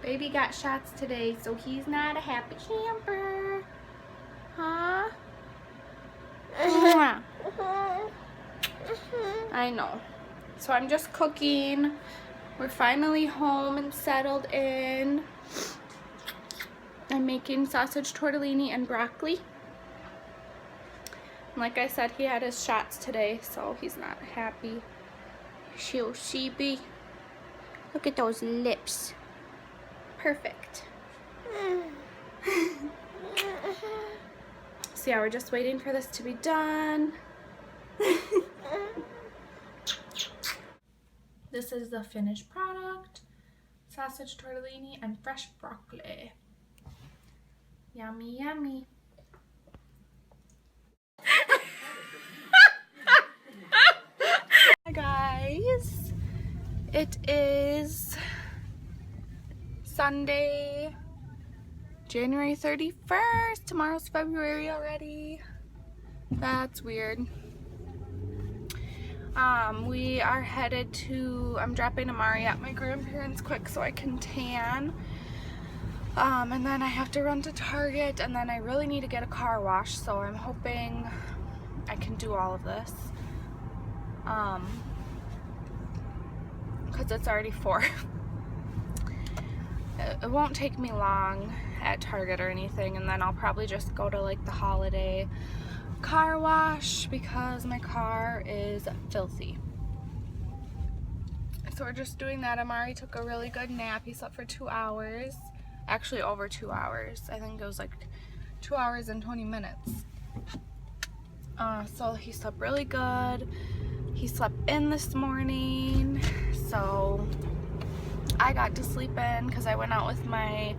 Baby got shots today, so he's not a happy camper. Huh? I know. So I'm just cooking. We're finally home and settled in. I'm making sausage tortellini and broccoli. Like I said, he had his shots today, so he's not happy. So sheepy. Look at those lips. Perfect. So yeah, we're just waiting for this to be done. This is the finished product. Sausage tortellini and fresh broccoli. Yummy, yummy. Hi guys. It is Sunday, January 31st. Tomorrow's February already. That's weird. We are headed to, I'm dropping Amari at my grandparents' quick so I can tan. And then I have to run to Target, and then I really need to get a car wash, so I'm hoping I can do all of this. Because it's already 4. It won't take me long at Target or anything, and then I'll probably just go to like the holiday car wash because my car is filthy. So we're just doing that. Amari took a really good nap. He slept for 2 hours. Actually over 2 hours. I think it was like 2 hours and 20 minutes. So he slept really good. He slept in this morning. So I got to sleep in because I went out with my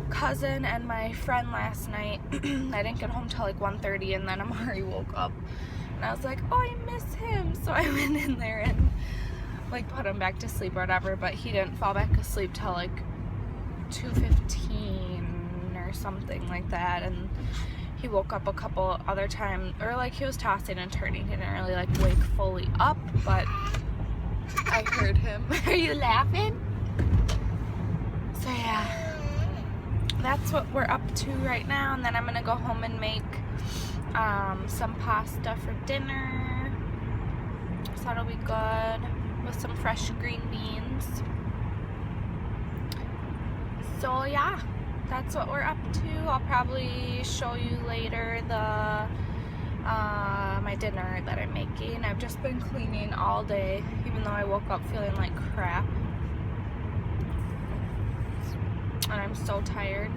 cousin and my friend last night. I didn't get home till like 1:30, and then Amari woke up and I was like, oh, I miss him. So I went in there and like put him back to sleep or whatever, but he didn't fall back asleep till like 2:15 or something like that, and he woke up a couple other times, or like he was tossing and turning. He didn't really like wake fully up, but I heard him. Are you laughing? So yeah, that's what we're up to right now, and then I'm gonna go home and make some pasta for dinner. So that'll be good with some fresh green beans. So yeah, that's what we're up to. I'll probably show you later the my dinner that I'm making. I've just been cleaning all day, even though I woke up feeling like crap. And I'm so tired.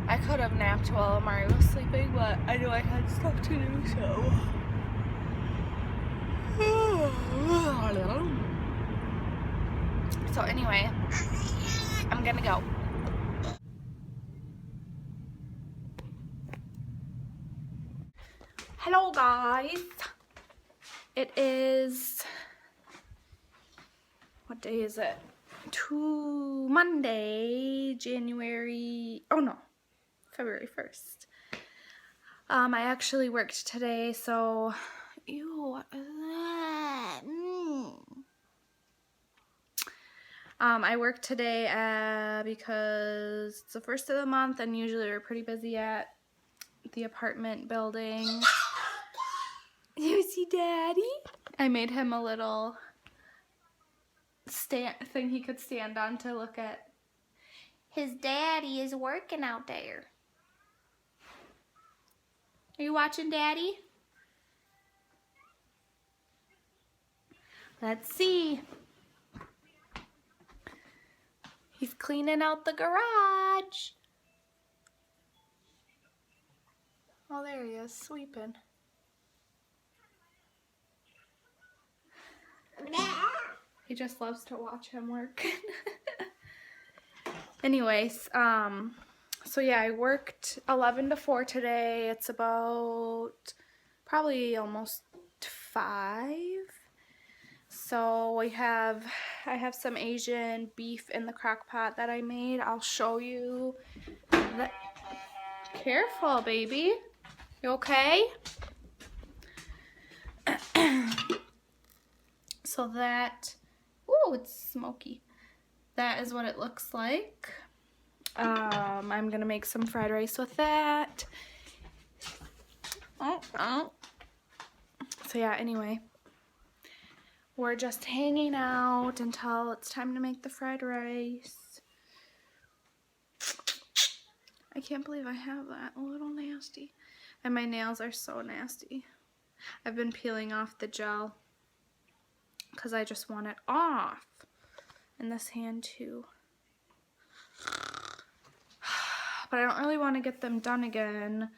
I could have napped while Amari was sleeping, but I knew I had stuff to do, so. So anyway, I'm gonna go. Hello guys. It is, what day is it? Monday, February 1st. I actually worked today, so, ew, what is that? I worked today because it's the first of the month, and usually we're pretty busy at the apartment building. You see Daddy? I made him a little stand thing he could stand on to look at. His daddy is working out there. Are you watching Daddy? Let's see. He's cleaning out the garage. Oh, there he is, sweeping. He just loves to watch him work. Anyways, so yeah, I worked 11 to 4 today. It's about probably almost 5. So I have some Asian beef in the crock pot that I made. I'll show you. Careful, baby. You okay? So that, ooh, it's smoky. that is what it looks like. I'm gonna make some fried rice with that. So yeah, anyway, we're just hanging out until it's time to make the fried rice. I can't believe I have that. A little nasty. And my nails are so nasty. I've been peeling off the gel because I just want it off. And this hand too. But I don't really want to get them done again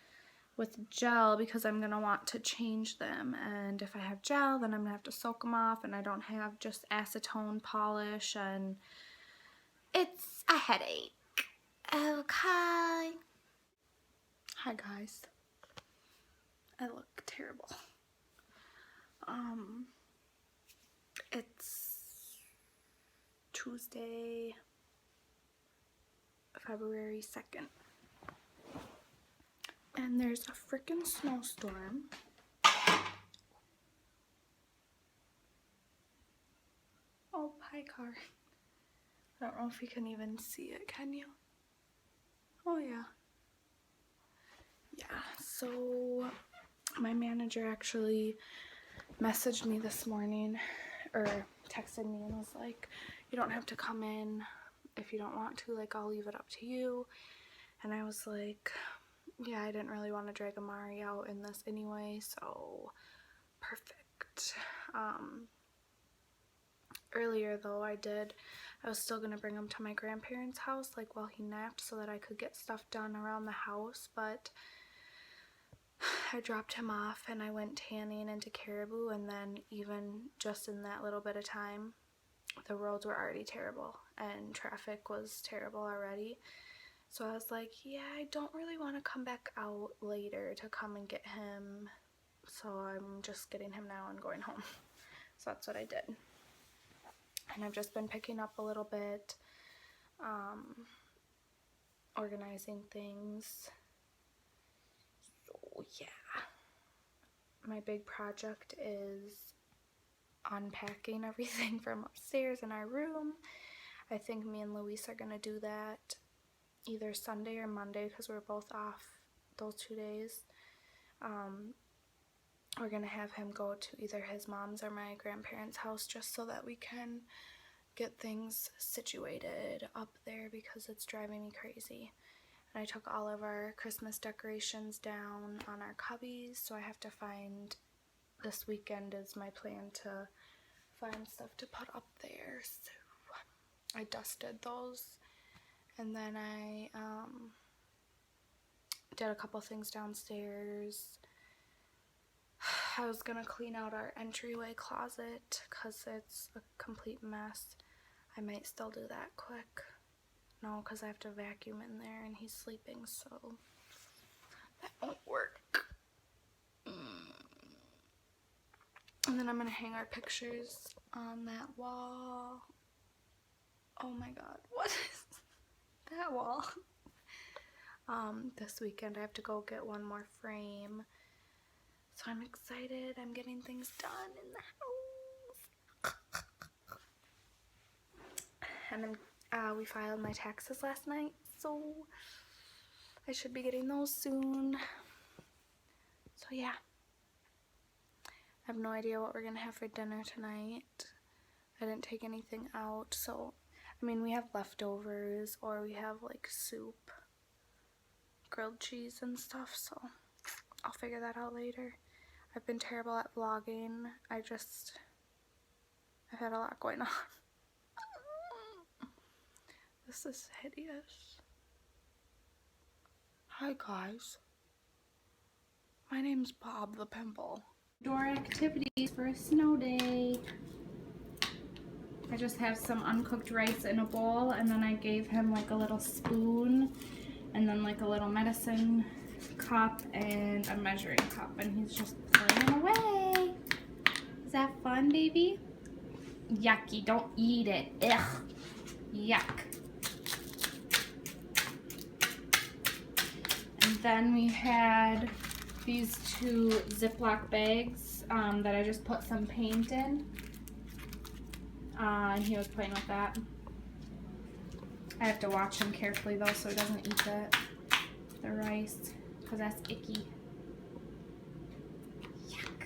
with gel because I'm going to want to change them. And if I have gel, then I'm going to have to soak them off, and I don't have just acetone polish, and it's a headache. Okay. Hi guys. I look terrible. It's Tuesday, February 2nd. And there's a freaking snowstorm. Oh, hi car. I don't know if you can even see it, can you? Oh yeah. Yeah, so my manager actually messaged me this morning, or texted me, and was like, you don't have to come in if you don't want to, like, I'll leave it up to you. And I was like, yeah, I didn't really want to drag Amari out in this anyway, so perfect. Earlier though, I was still gonna bring him to my grandparents' house, like, while he napped, so that I could get stuff done around the house, but I dropped him off and I went tanning into Caribou, and then even just in that little bit of time, the roads were already terrible and traffic was terrible already. So I was like, yeah, I don't really want to come back out later to come and get him, so I'm just getting him now and going home. So that's what I did. And I've just been picking up a little bit, organizing things. So yeah, my big project is unpacking everything from upstairs in our room. I think me and Luis are gonna do that either Sunday or Monday because we're both off those 2 days. We're gonna have him go to either his mom's or my grandparents' house just so that we can get things situated up there because it's driving me crazy. And I took all of our Christmas decorations down on our cubbies, so I have to find, this weekend is my plan to find stuff to put up there. So I dusted those, and then I did a couple things downstairs. I was gonna clean out our entryway closet because it's a complete mess. I might still do that quick. No, because I have to vacuum in there and he's sleeping, so that won't work. And then I'm gonna hang our pictures on that wall. Oh my god, what is that wall? This weekend I have to go get one more frame. So I'm excited. I'm getting things done in the house. And then we filed my taxes last night, so I should be getting those soon. So yeah. I have no idea what we're gonna have for dinner tonight. I didn't take anything out, so I mean, we have leftovers, or we have like soup, grilled cheese and stuff, so I'll figure that out later. I've been terrible at vlogging. I've had a lot going on. This is hideous. Hi guys. My name's Bob the Pimple. Door activities for a snow day. I just have some uncooked rice in a bowl, and then I gave him like a little spoon and then like a little medicine cup and a measuring cup, and he's just playing away. Is that fun, baby? Yucky, don't eat it. Ugh. Yuck. And then we had these 2 Ziploc bags that I just put some paint in. And he was playing with that. I have to watch him carefully though so he doesn't eat the rice, because that's icky. Yuck.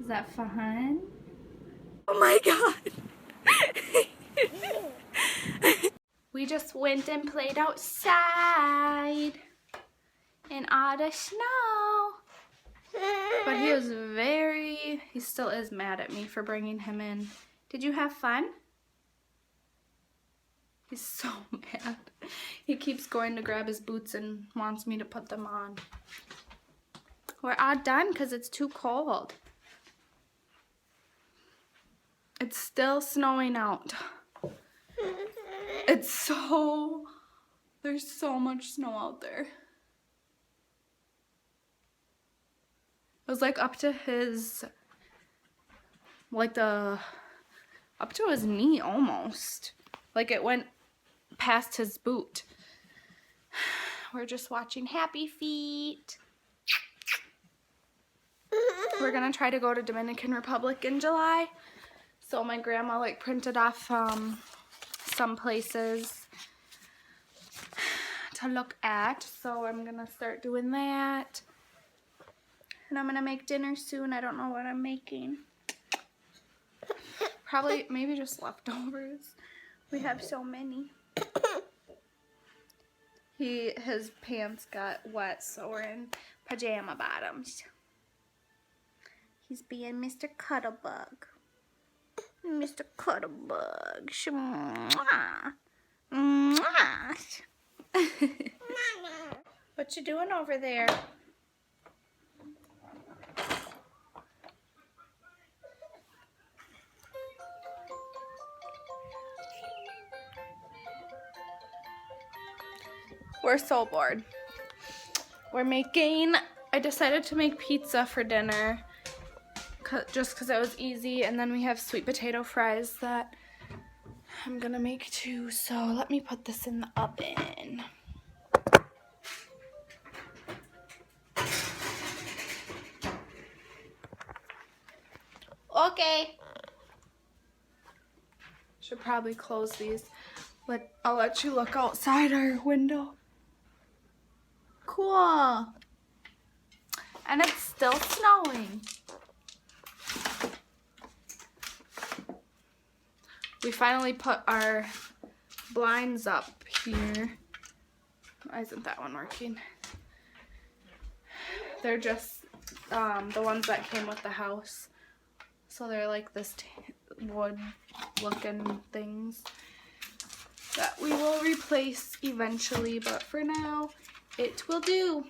Is that fun? Oh my god. We just went and played outside in all the snow. But he still is mad at me for bringing him in. Did you have fun? He's so mad. He keeps going to grab his boots and wants me to put them on. We're all done because it's too cold. It's still snowing out. There's so much snow out there. It was like up to his, up to his knee almost. Like it went past his boot. We're just watching Happy Feet. We're gonna try to go to Dominican Republic in July. So my grandma like printed off some places to look at. So I'm gonna start doing that. And I'm gonna make dinner soon. I don't know what I'm making. Probably maybe just leftovers. We have so many. His pants got wet, so we're in pajama bottoms. He's being Mr. Cuttlebug. Mr. Cuttlebug. Mwah. Mwah. What you doing over there? We're so bored. I decided to make pizza for dinner just because it was easy, and then we have sweet potato fries that I'm gonna make too, so let me put this in the oven. Okay. Should probably close these, but I'll let you look outside our window. Cool. And it's still snowing. We finally put our blinds up here. Why isn't that one working? They're just the ones that came with the house. So they're like this wood looking things that we will replace eventually, but for now it will do.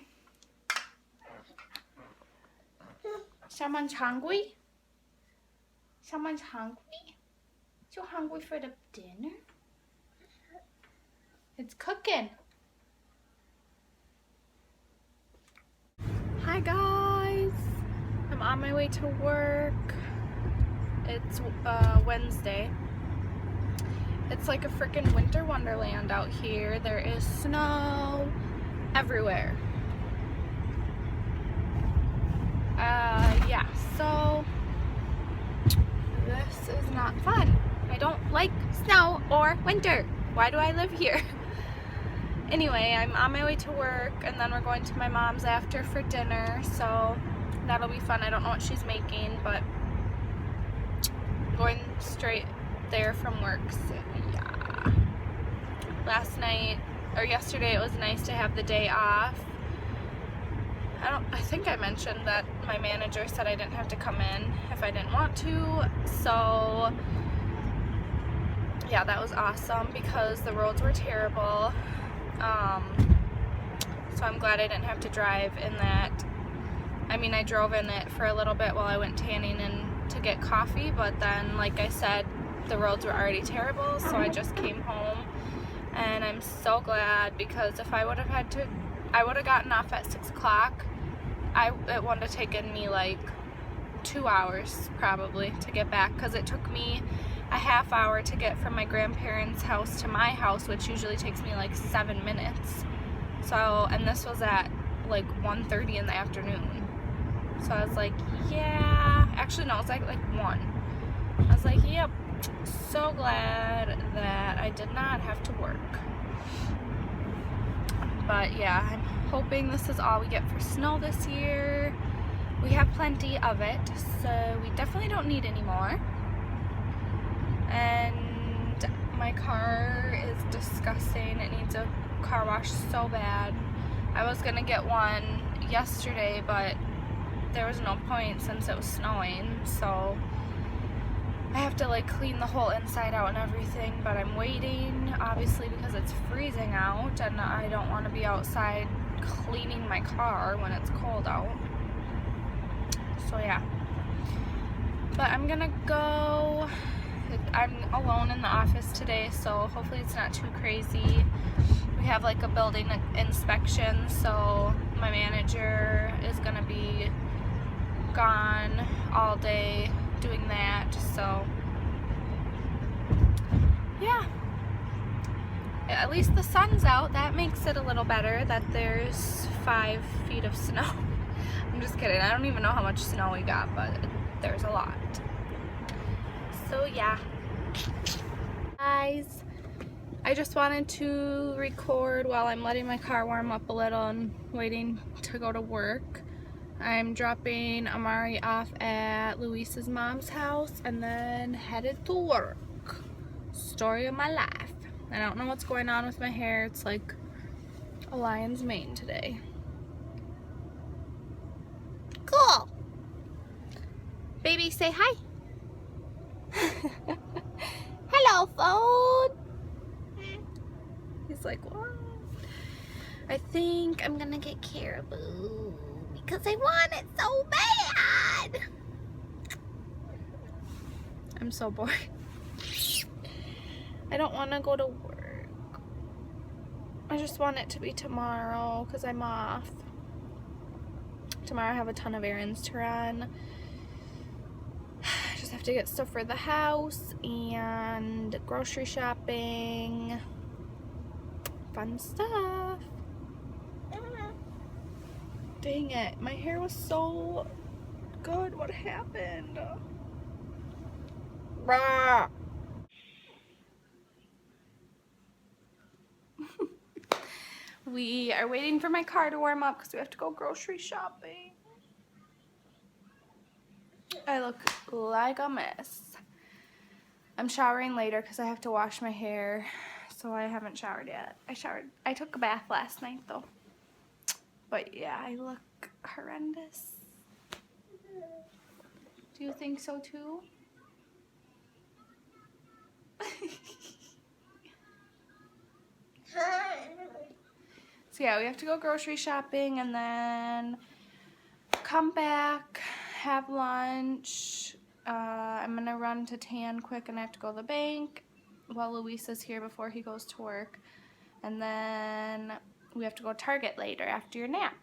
Someone's hungry? Someone's hungry? You hungry for the dinner? It's cooking. Hi guys. I'm on my way to work. It's Wednesday. It's like a freaking winter wonderland out here. There is snow everywhere. Yeah, so this is not fun. I don't like snow or winter. Why do I live here? Anyway, I'm on my way to work, and then we're going to my mom's after for dinner, so that'll be fun. I don't know what she's making, but going straight there from work, so yeah. Yesterday it was nice to have the day off. I think I mentioned that my manager said I didn't have to come in if I didn't want to, so yeah, that was awesome because the roads were terrible. So I'm glad I didn't have to drive in that. I mean, I drove in it for a little bit while I went tanning and to get coffee, but then, like I said, the roads were already terrible, so I just came home, and I'm so glad, because if I would have had to, I would have gotten off at 6 o'clock. It would have taken me like 2 hours probably to get back, because it took me a half hour to get from my grandparents' house to my house, which usually takes me like 7 minutes. So, and this was at like 1:30 in the afternoon. So I was like, yeah, actually no, it was like 1. I was like, yep, so glad that I did not have to work. But yeah, I'm hoping this is all we get for snow this year. We have plenty of it, so we definitely don't need any more. And my car is disgusting. It needs a car wash so bad. I was gonna get one yesterday, but there was no point since it was snowing, so I have to like clean the whole inside out and everything, but I'm waiting obviously because it's freezing out and I don't want to be outside cleaning my car when it's cold out. So yeah, but I'm gonna go. I'm alone in the office today, so hopefully it's not too crazy. We have like a building inspection, so my manager is gonna be gone all day doing that, so yeah. At least the sun's out. That makes it a little better that there's 5 feet of snow. I'm just kidding. I don't even know how much snow we got, but there's a lot. So yeah, guys, I just wanted to record while I'm letting my car warm up a little and waiting to go to work. I'm dropping Amari off at Luis's mom's house and then headed to work. Story of my life. I don't know what's going on with my hair. It's like a lion's mane today. Cool. Baby, say hi. Hello, phone. He's like, what? I think I'm gonna get caribou because I want it so bad. I'm so bored. I don't want to go to work. I just want it to be tomorrow because I'm off. Tomorrow I have a ton of errands to run. I just have to get stuff for the house and grocery shopping. Fun stuff. Dang it, my hair was so good. What happened? Rah. We are waiting for my car to warm up because we have to go grocery shopping. I look like a mess. I'm showering later because I have to wash my hair, so I haven't showered yet. I took a bath last night though. But yeah, I look horrendous. Do you think so too? So yeah, we have to go grocery shopping and then come back, have lunch. I'm gonna run to tan quick and I have to go to the bank while Luis is here before he goes to work. And then we have to go to Target later after your nap.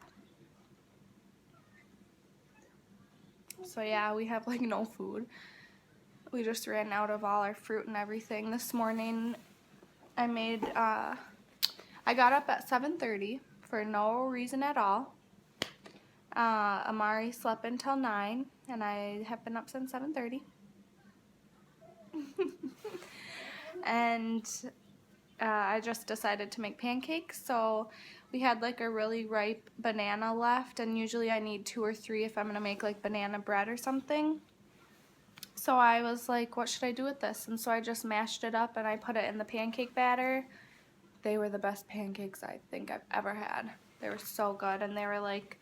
So yeah, we have like no food. We just ran out of all our fruit and everything. This morning I got up at 7:30 for no reason at all. Amari slept until 9 and I have been up since 7:30. And I just decided to make pancakes, so we had like a really ripe banana left, and usually I need 2 or 3 if I'm gonna make like banana bread or something. So I was like, what should I do with this? And so I just mashed it up and I put it in the pancake batter. They were the best pancakes I think I've ever had. They were so good, and they were like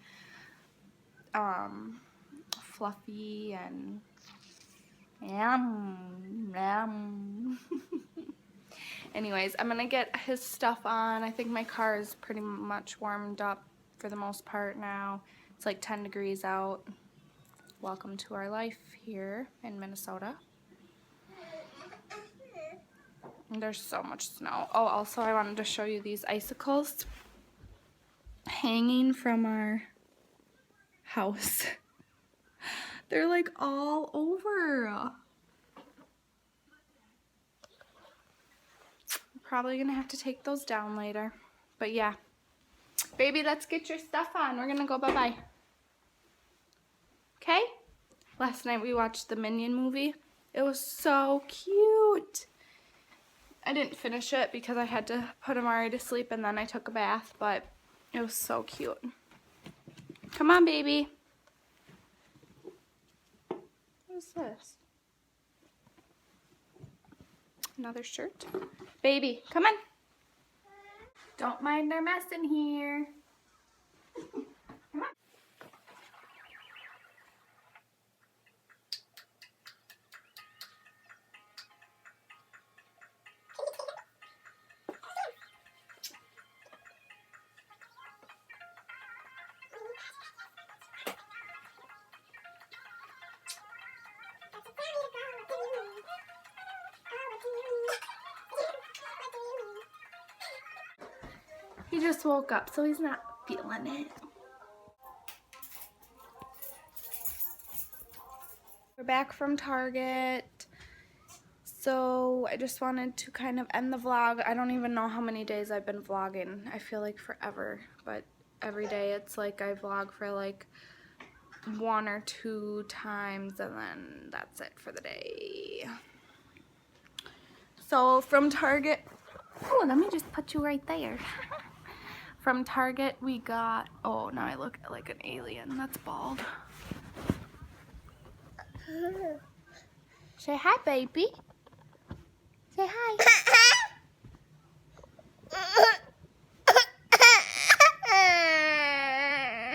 fluffy and yum. Anyways, I'm gonna get his stuff on. I think my car is pretty much warmed up for the most part now. It's like 10 degrees out. Welcome to our life here in Minnesota. And there's so much snow. Oh, also I wanted to show you these icicles hanging from our house. They're like all over. Probably gonna have to take those down later. But yeah. Baby, let's get your stuff on. We're gonna go bye-bye. Okay? Last night we watched the Minion movie. It was so cute. I didn't finish it because I had to put Amari to sleep and then I took a bath, but it was so cute. Come on, baby. What is this? Another shirt? Baby, come on. Don't mind our mess in here. Come on. He just woke up, so he's not feeling it. We're back from Target. So I just wanted to kind of end the vlog. I don't even know how many days I've been vlogging. I feel like forever, but every day it's like I vlog for like 1 or 2 times and then that's it for the day. So from Target, oh, let me just put you right there. From Target we got, oh, now I look like an alien. That's bald. Say hi, baby. Say hi.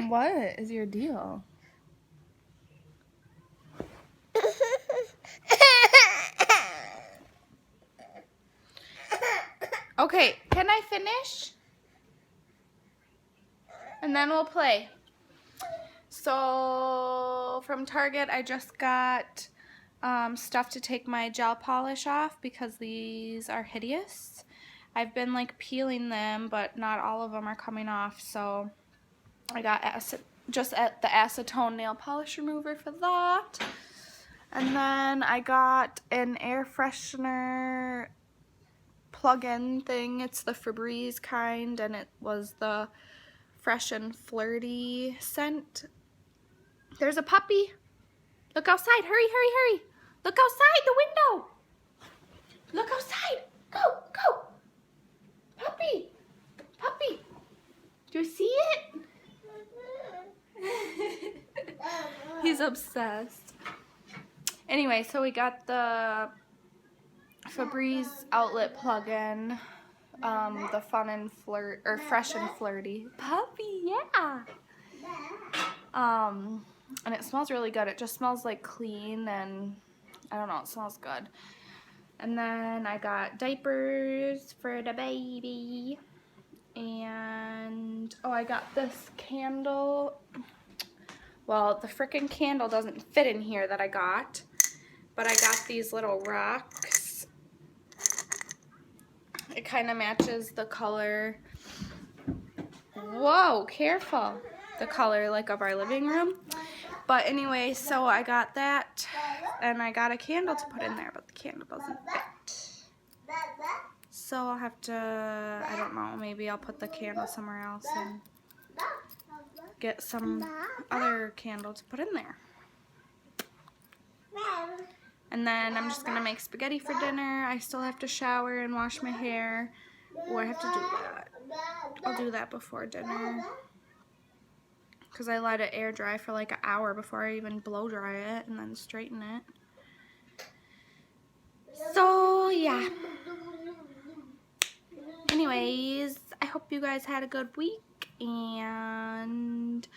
What is your deal? Okay, can I finish? And then we'll play. So from Target I just got stuff to take my gel polish off because these are hideous. I've been like peeling them, but not all of them are coming off, so I got just the acetone nail polish remover for that. And then I got an air freshener plug-in thing. It's the Febreze kind, and it was the Fresh and Flirty scent. There's a puppy. Look outside. Hurry, hurry, hurry. Look outside the window. Look outside. Go, go. Puppy. Puppy. Do you see it? He's obsessed. Anyway, so we got the Febreze outlet plug-in. The Fun and Flirt, or Fresh and Flirty. Puppy, yeah. And it smells really good. It just smells like clean and I don't know, it smells good. And then I got diapers for the baby. And oh, I got this candle. Well, the frickin' candle doesn't fit in here that I got, but I got these little rocks. It kind of matches the color. Whoa, careful. The color like of our living room. But anyway, so I got that and I got a candle to put in there, but the candle doesn't fit. So I'll have to, I don't know, maybe I'll put the candle somewhere else and get some other candle to put in there. And then I'm just going to make spaghetti for dinner. I still have to shower and wash my hair. Oh, I have to do that. I'll do that before dinner. Because I let it air dry for like an hour before I even blow dry it and then straighten it. So, yeah. Anyways, I hope you guys had a good week. And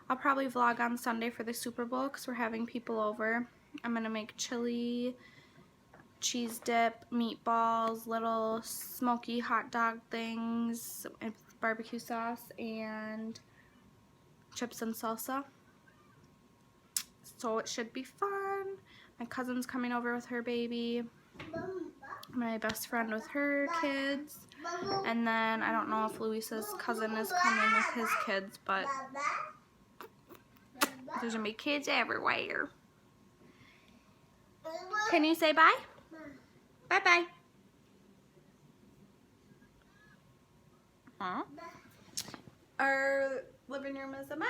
I'll probably vlog on Sunday for the Super Bowl because we're having people over. I'm going to make chili, cheese dip, meatballs, little smoky hot dog things, with barbecue sauce, and chips and salsa. So it should be fun. My cousin's coming over with her baby. My best friend with her kids. And then I don't know if Luisa's cousin is coming with his kids, but there's going to be kids everywhere. Can you say bye? Bye-bye. Our living room is a mess.